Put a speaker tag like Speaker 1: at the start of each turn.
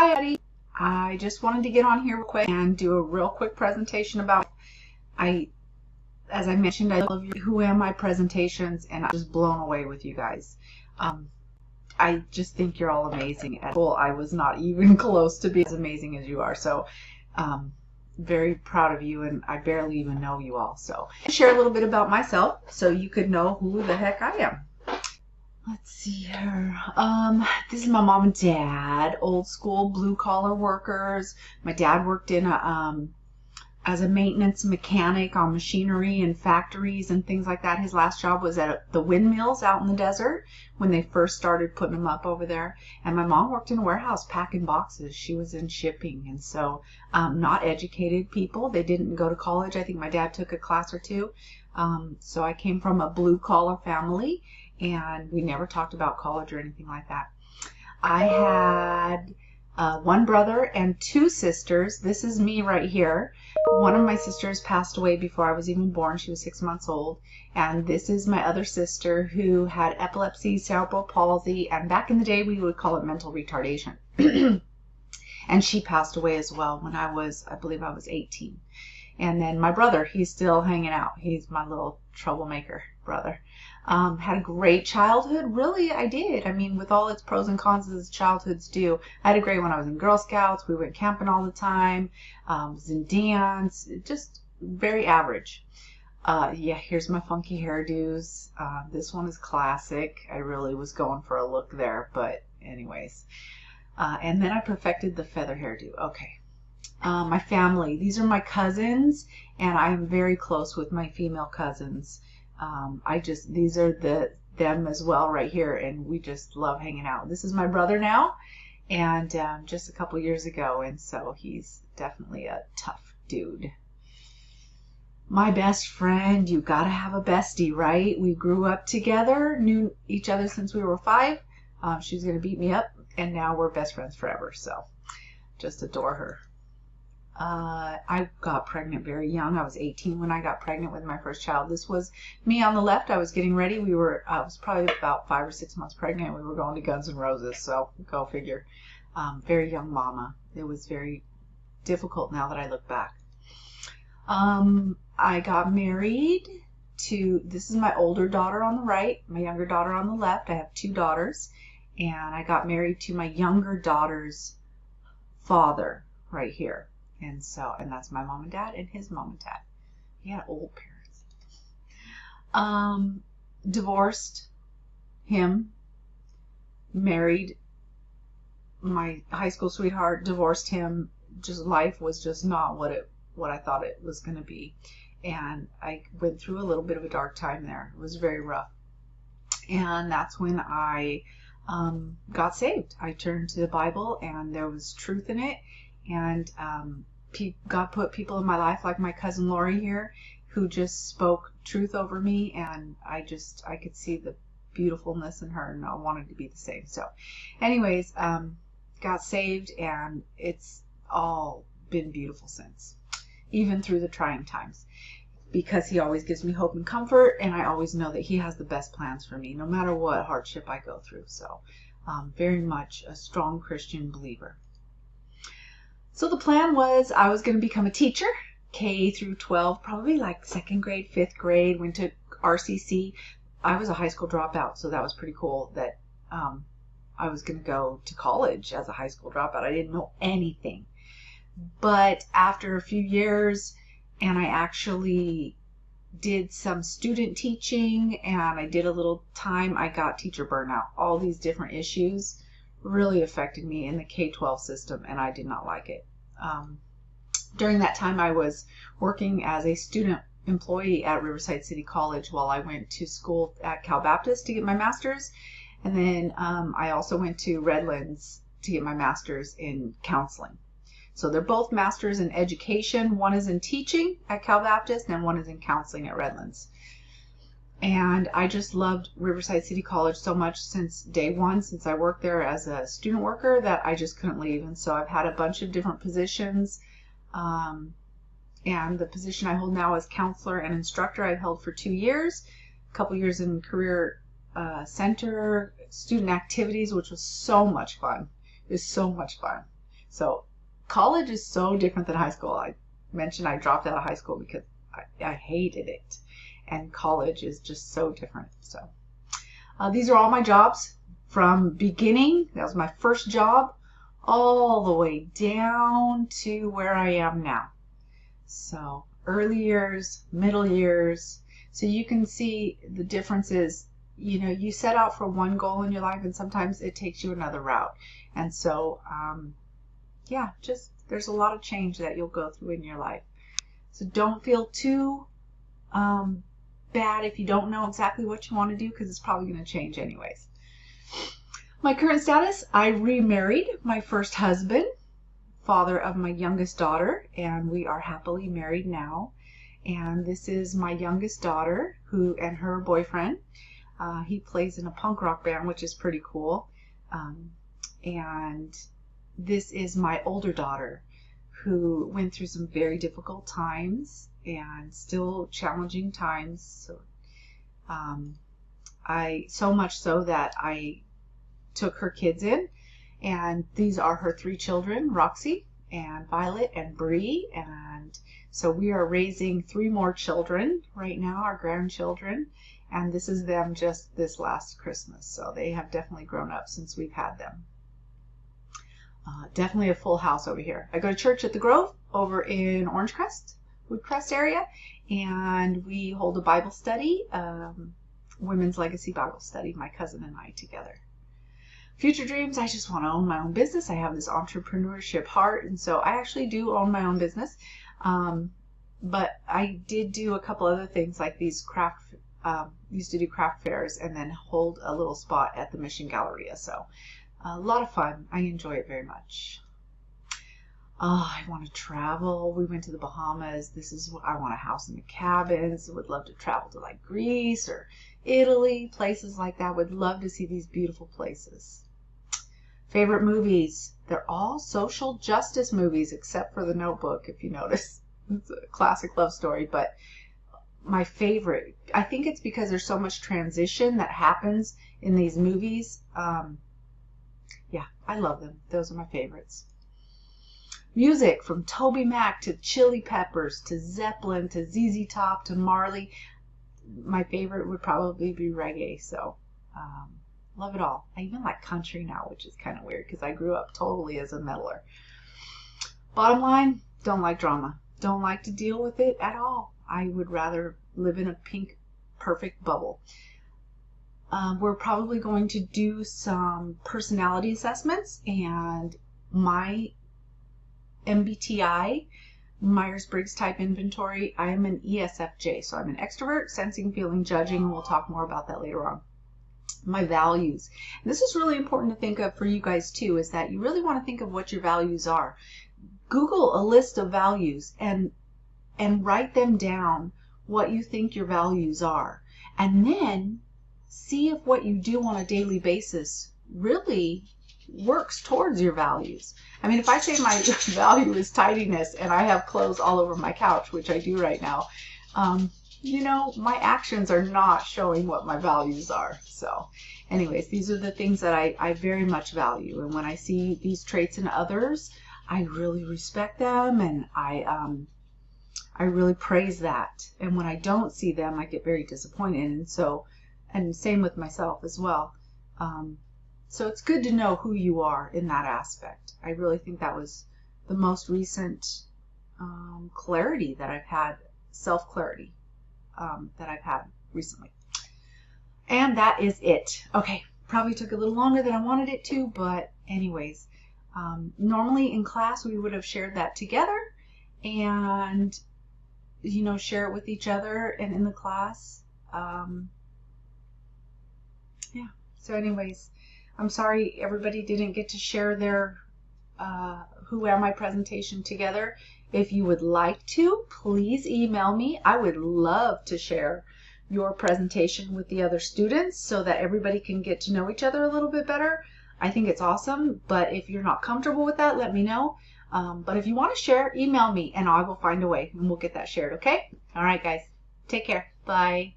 Speaker 1: Hi, Eddie. I just wanted to get on here real quick and do a real quick presentation about I as I mentioned, I love your Who Am I presentations, and I'm just blown away with you guys. Um, I just think you're all amazing. At school, I was not even close to being as amazing as you are. So, very proud of you, and I barely even know you all. So, I'll share a little bit about myself so you could know who the heck I am. Let's see here. This is my mom and dad, old school blue collar workers. My dad worked in as a maintenance mechanic on machinery and factories and things like that. His last job was at the windmills out in the desert when they first started putting them up over there. And my mom worked in a warehouse packing boxes. She was in shipping. And so not educated people. They didn't go to college. I think my dad took a class or two. So I came from a blue collar family, and we never talked about college or anything like that. I had one brother and two sisters. This is me right here. One of my sisters passed away before I was even born. She was 6 months old. And this is my other sister who had epilepsy, cerebral palsy, and back in the day we would call it mental retardation. And she passed away as well when I believe I was 18. And then my brother, he's still hanging out. He's my little troublemaker brother. Had a great childhood. Really, I did. I mean, with all its pros and cons as childhoods do. I had a great one. I was in Girl Scouts. We went camping all the time. Was in dance. Just very average. Yeah, here's my funky hairdos. This one is classic. I really was going for a look there, but anyways. And then I perfected the feather hairdo. Okay. My family. These are my cousins, and I am very close with my female cousins. These are them as well right here, and we just love hanging out. This is my brother now, and just a couple years ago, and so he's definitely a tough dude. My best friend, you gotta have a bestie, right? We grew up together, knew each other since we were 5. She's gonna beat me up, and now we're best friends forever, so just adore her. I got pregnant very young. I was 18 when I got pregnant with my first child. This was me on the left. I was getting ready. I was probably about 5 or 6 months pregnant. We were going to Guns N' Roses, so go figure. Very young mama. It was very difficult now that I look back. I got married to, this is my older daughter on the right, my younger daughter on the left. I have 2 daughters, and I got married to my younger daughter's father right here. And that's my mom and dad and his mom and dad. He had old parents. Divorced him, married my high school sweetheart, divorced him. Just life was just not what I thought it was going to be. And I went through a little bit of a dark time there. It was very rough. And that's when I got saved. I turned to the Bible, and there was truth in it. And God put people in my life like my cousin Lori here who just spoke truth over me, and I could see the beautifulness in her, and I wanted to be the same. So anyways, got saved, and it's all been beautiful since, even through the trying times, because he always gives me hope and comfort, and I always know that he has the best plans for me no matter what hardship I go through. So very much a strong Christian believer. So the plan was I was going to become a teacher, K through 12, probably like 2nd grade, 5th grade, went to RCC. I was a high school dropout, so that was pretty cool that I was going to go to college as a high school dropout. I didn't know anything. But after a few years, and I actually did some student teaching, and I did a little time, I got teacher burnout. All these different issues really affected me in the K-12 system, and I did not like it. During that time, I was working as a student employee at Riverside City College while I went to school at Cal Baptist to get my master's, and then I also went to Redlands to get my master's in counseling. So they're both masters in education. One is in teaching at Cal Baptist, and one is in counseling at Redlands. And I just loved Riverside City College so much since day one, since I worked there as a student worker, that I just couldn't leave. And so I've had a bunch of different positions. And the position I hold now as counselor and instructor, I've held for 2 years. A couple years in career center, student activities, which was so much fun. It was so much fun. So college is so different than high school. I mentioned I dropped out of high school because I hated it. And college is just so different. So these are all my jobs from beginning. That was my first job all the way down to where I am now. So early years, middle years. So you can see the differences. You know, you set out for one goal in your life and sometimes it takes you another route. And so, yeah, just there's a lot of change that you'll go through in your life. So don't feel too bad if you don't know exactly what you want to do, because it's probably going to change anyways. My current status, I remarried my first husband, father of my youngest daughter, and we are happily married now. And this is my youngest daughter and her boyfriend. He plays in a punk rock band, which is pretty cool. And this is my older daughter, who went through some very difficult times and still challenging times. So, so much so that I took her kids in, and these are her 3 children, Roxy and Violet and Bree. And so we are raising 3 more children right now, our grandchildren, and this is them just this last Christmas. So they have definitely grown up since we've had them. Definitely a full house over here. I go to church at the Grove over in Orangecrest, Woodcrest area, and we hold a Bible study, Women's Legacy Bible Study, my cousin and I together. Future dreams, I just want to own my own business. I have this entrepreneurship heart, and so I actually do own my own business. But I did do a couple other things like these used to do craft fairs and then hold a little spot at the Mission Galleria. So a lot of fun. I enjoy it very much. I want to travel. We went to the Bahamas. I want a house in the cabins. Would love to travel to like Greece or Italy, places like that. Would love to see these beautiful places. Favorite movies. They're all social justice movies except for The Notebook, if you notice. It's a classic love story, but my favorite, I think it's because there's so much transition that happens in these movies. Yeah, I love them. Those are my favorites. Music, from Toby Mac to Chili Peppers to Zeppelin to ZZ Top to Marley. My favorite would probably be reggae. So love it all. I even like country now, which is kind of weird because I grew up totally as a meddler. Bottom line, don't like drama. Don't like to deal with it at all. I would rather live in a pink, perfect bubble. We're probably going to do some personality assessments, and my MBTI, Myers-Briggs Type Inventory, I am an ESFJ, so I'm an extrovert, sensing, feeling, judging, and we'll talk more about that later on. My values. And this is really important to think of for you guys too, is that you really want to think of what your values are. Google a list of values and write them down, what you think your values are. And then see if what you do on a daily basis really works towards your values. I mean, if I say my value is tidiness and I have clothes all over my couch, which I do right now, you know, my actions are not showing what my values are. So anyways, these are the things that I very much value. And when I see these traits in others, I really respect them, and I really praise that. And when I don't see them, I get very disappointed. And same with myself as well. So it's good to know who you are in that aspect. I really think that was the most recent clarity that I've had, self-clarity that I've had recently. And that is it. Okay, probably took a little longer than I wanted it to, but anyways, normally in class we would have shared that together and, you know, share it with each other and in the class. Yeah, so anyways, I'm sorry everybody didn't get to share their Who Am I presentation together. If you would like to, please email me. I would love to share your presentation with the other students so that everybody can get to know each other a little bit better. I think it's awesome, but if you're not comfortable with that, let me know. But if you want to share, email me and I will find a way and we'll get that shared, okay? All right, guys. Take care. Bye.